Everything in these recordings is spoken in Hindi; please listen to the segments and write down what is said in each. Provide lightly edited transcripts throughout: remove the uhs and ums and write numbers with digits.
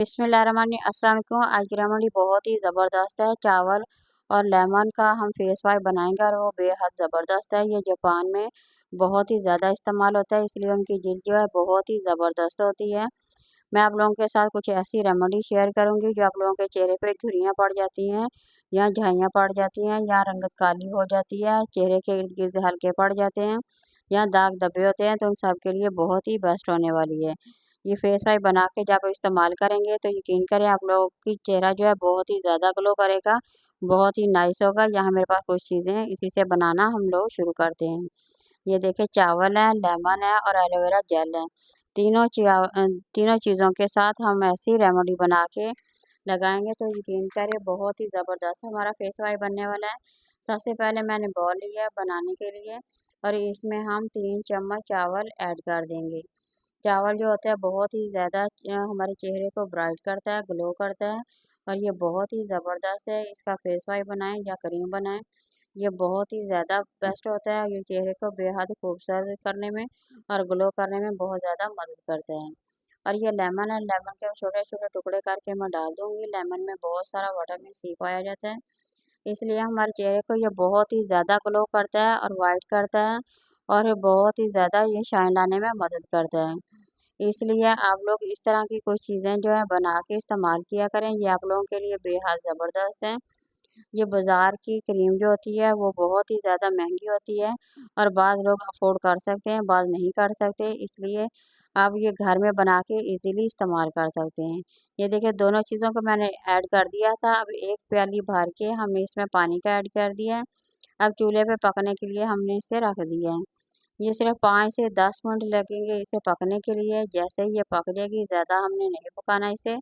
बिस्मिल्लाहिर्रहमानिर्रहीम। अस्सलाम वालेकुम। आज की रेमेडी बहुत ही ज़बरदस्त है। चावल और लेमन का हम फेस वाश बनाएंगे और वो बेहद ज़बरदस्त है। ये जापान में बहुत ही ज़्यादा इस्तेमाल होता है, इसलिए उनकी जिल्द जो है बहुत ही ज़बरदस्त होती है। मैं आप लोगों के साथ कुछ ऐसी रेमेडी शेयर करूंगी जो आप लोगों के चेहरे पे झुर्रियाँ पड़ जाती हैं या झाइयाँ पड़ जाती हैं या रंगत काली हो जाती है, चेहरे के इर्द गिर्द हल्के पड़ जाते हैं या दाग धब्बे होते हैं, तो उन सब के लिए बहुत ही बेस्ट होने वाली है। ये फेस वाश बना के जब इस्तेमाल करेंगे तो यकीन करें आप लोगों की चेहरा जो है बहुत ही ज़्यादा ग्लो करेगा, बहुत ही नाइस होगा। यहाँ मेरे पास कुछ चीज़ें हैं, इसी से बनाना हम लोग शुरू करते हैं। ये देखिए चावल है, लेमन है और एलोवेरा जेल है। तीनों चीज़ों के साथ हम ऐसी रेमेडी बना के लगाएंगे तो यकीन करें बहुत ही ज़बरदस्त हमारा फेस वाश बनने वाला है। सबसे पहले मैंने बॉल लिया है बनाने के लिए और इसमें हम 3 चम्मच चावल ऐड कर देंगे। चावल जो होता है बहुत ही ज़्यादा हमारे चेहरे को ब्राइट करता है, ग्लो करता है और ये बहुत ही ज़बरदस्त है। इसका फेस वाश बनाएं या क्रीम बनाएं, ये बहुत ही ज़्यादा बेस्ट होता है। ये चेहरे को बेहद खूबसूरत करने में और ग्लो करने में बहुत ज़्यादा मदद करता है। और ये लेमन है, लेमन के छोटे छोटे टुकड़े करके मैं डाल दूंगी। लेमन में बहुत सारा विटामिन सी पाया जाता है, इसलिए हमारे चेहरे को ये बहुत ही ज़्यादा ग्लो करता है और वाइट करता है और ये बहुत ही ज़्यादा ये शाइन लाने में मदद करता है। इसलिए आप लोग इस तरह की कुछ चीज़ें जो है बना के इस्तेमाल किया करें, ये आप लोगों के लिए बेहद ज़बरदस्त है। ये बाज़ार की क्रीम जो होती है वो बहुत ही ज़्यादा महंगी होती है और बाज़ लोग अफ़ोर्ड कर सकते हैं, बाज़ नहीं कर सकते, इसलिए आप ये घर में बना के इजीली इस्तेमाल कर सकते हैं। ये देखिए दोनों चीज़ों को मैंने ऐड कर दिया था। अब एक प्याली भर के हमने इसमें पानी का ऐड कर दिया है। अब चूल्हे पे पकने के लिए हमने इसे रख दिया है। ये सिर्फ 5 से 10 मिनट लगेंगे इसे पकने के लिए। जैसे ही ये पक जाएगी, ज़्यादा हमने नहीं पकाना इसे,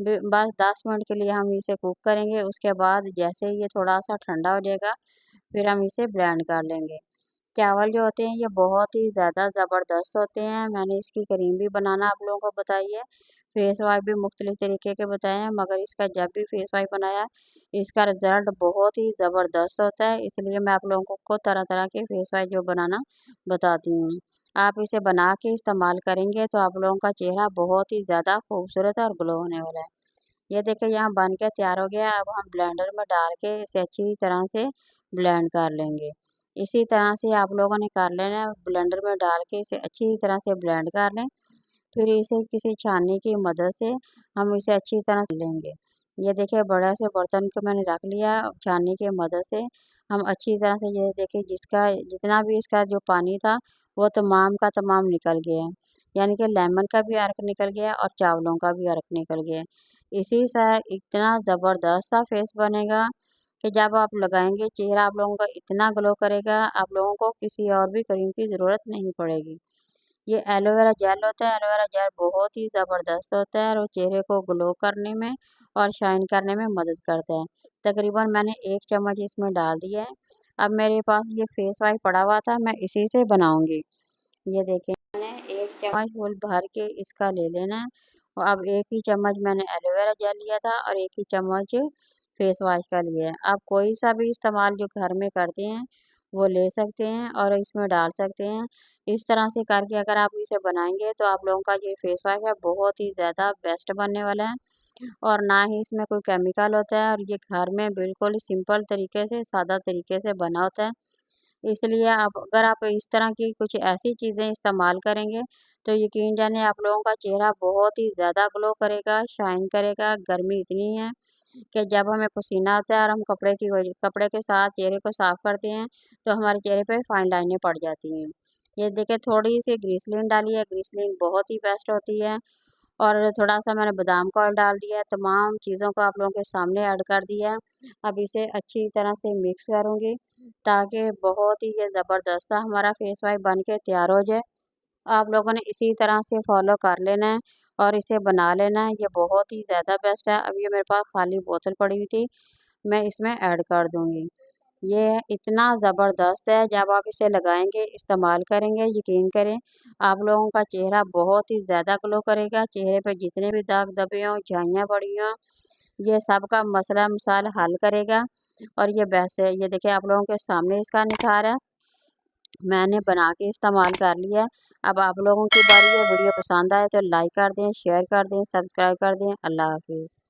बस 10 मिनट के लिए हम इसे कुक करेंगे। उसके बाद जैसे ही ये थोड़ा सा ठंडा हो जाएगा, फिर हम इसे ब्लेंड कर लेंगे। चावल जो होते हैं ये बहुत ही ज़्यादा ज़बरदस्त होते हैं। मैंने इसकी क्रीम भी बनाना आप लोगों को बताई है, फेस वाश भी मुख्तलिफ तरीके के बताए हैं, मगर इसका जब भी फेस वाश बनाया इसका रिज़ल्ट बहुत ही ज़बरदस्त होता है। इसलिए मैं आप लोगों को तरह तरह के फेस वाश जो बनाना बताती हूँ। आप इसे बना के इस्तेमाल करेंगे तो आप लोगों का चेहरा बहुत ही ज़्यादा खूबसूरत और ग्लो होने वाला है। ये देखिए यहाँ बन के तैयार हो गया। अब हम ब्लेंडर में डाल के इसे अच्छी तरह से ब्लेंड कर लेंगे। इसी तरह से आप लोगों ने कर लेना है, ब्लेंडर में डाल के इसे अच्छी तरह से ब्लेंड कर लें। फिर इसे किसी छाननी की मदद से हम इसे अच्छी तरह से लेंगे। ये देखिए बड़ा से बर्तन को मैंने रख लिया। अब छाननी की मदद से हम अच्छी तरह से ये देखिए जिसका जितना भी इसका जो पानी था वो तमाम का तमाम निकल गया है। यानी कि लेमन का भी अर्क निकल गया और चावलों का भी अर्क निकल गया। इसी से इतना ज़बरदस्त सा फेस बनेगा कि जब आप लगाएंगे चेहरा आप लोगों का इतना ग्लो करेगा, आप लोगों को किसी और भी क्रीम की ज़रूरत नहीं पड़ेगी। ये एलोवेरा जेल होता है, एलोवेरा जेल बहुत ही ज़बरदस्त होता है और वो चेहरे को ग्लो करने में और शाइन करने में मदद करता है। तकरीबन मैंने 1 चम्मच इसमें डाल दिया है। अब मेरे पास ये फेस वाश पड़ा हुआ था, मैं इसी से बनाऊंगी। ये देखिए मैंने 1 चम्मच फुल भर के इसका ले लेना है और अब 1 ही चम्मच मैंने एलोवेरा जेल लिया था और 1 ही चम्मच फेस वाश का लिया है। आप कोई सा भी इस्तेमाल जो घर में करते हैं वो ले सकते हैं और इसमें डाल सकते हैं। इस तरह से करके अगर आप इसे बनाएंगे तो आप लोगों का ये फेस वॉश है बहुत ही ज़्यादा बेस्ट बनने वाला है और ना ही इसमें कोई केमिकल होता है और ये घर में बिल्कुल सिंपल तरीके से, सादा तरीके से बना होता है। इसलिए आप अगर आप इस तरह की कुछ ऐसी चीज़ें इस्तेमाल करेंगे तो यकीन जानिए आप लोगों का चेहरा बहुत ही ज़्यादा ग्लो करेगा, शाइन करेगा। गर्मी इतनी है कि जब हमें पसीना आता है और हम कपड़े के साथ चेहरे को साफ़ करते हैं तो हमारे चेहरे पे फाइन लाइनें पड़ जाती हैं। ये देखिए थोड़ी-सी ग्लिसरीन डाली है, ग्लिसरीन बहुत ही बेस्ट होती है और थोड़ा-सा मैंने बादाम का ऑयल डाल दिया है। तमाम चीज़ों को आप लोगों के सामने ऐड कर दिया है। अब इसे अच्छी तरह से मिक्स करूँगी ताकि बहुत ही ये ज़बरदस्त सा हमारा फेस वाश बन के तैयार हो जाए। आप लोगों ने इसी तरह से फॉलो कर लेना है और इसे बना लेना है। ये बहुत ही ज़्यादा बेस्ट है। अब ये मेरे पास खाली बोतल पड़ी हुई थी, मैं इसमें ऐड कर दूँगी। ये इतना ज़बरदस्त है, जब आप इसे लगाएँगे, इस्तेमाल करेंगे, यकीन करें आप लोगों का चेहरा बहुत ही ज़्यादा ग्लो करेगा। चेहरे पे जितने भी दाग धब्बे हों, झाइयाँ पड़ी हों, ये सब का मसला मसाइल हल करेगा और ये बेस्ट है। ये देखिए आप लोगों के सामने इसका निखार है। मैंने बना के इस्तेमाल कर लिया। अब आप लोगों की बारी है। वीडियो पसंद आए तो लाइक कर दें, शेयर कर दें, सब्सक्राइब कर दें। अल्लाह हाफिज़।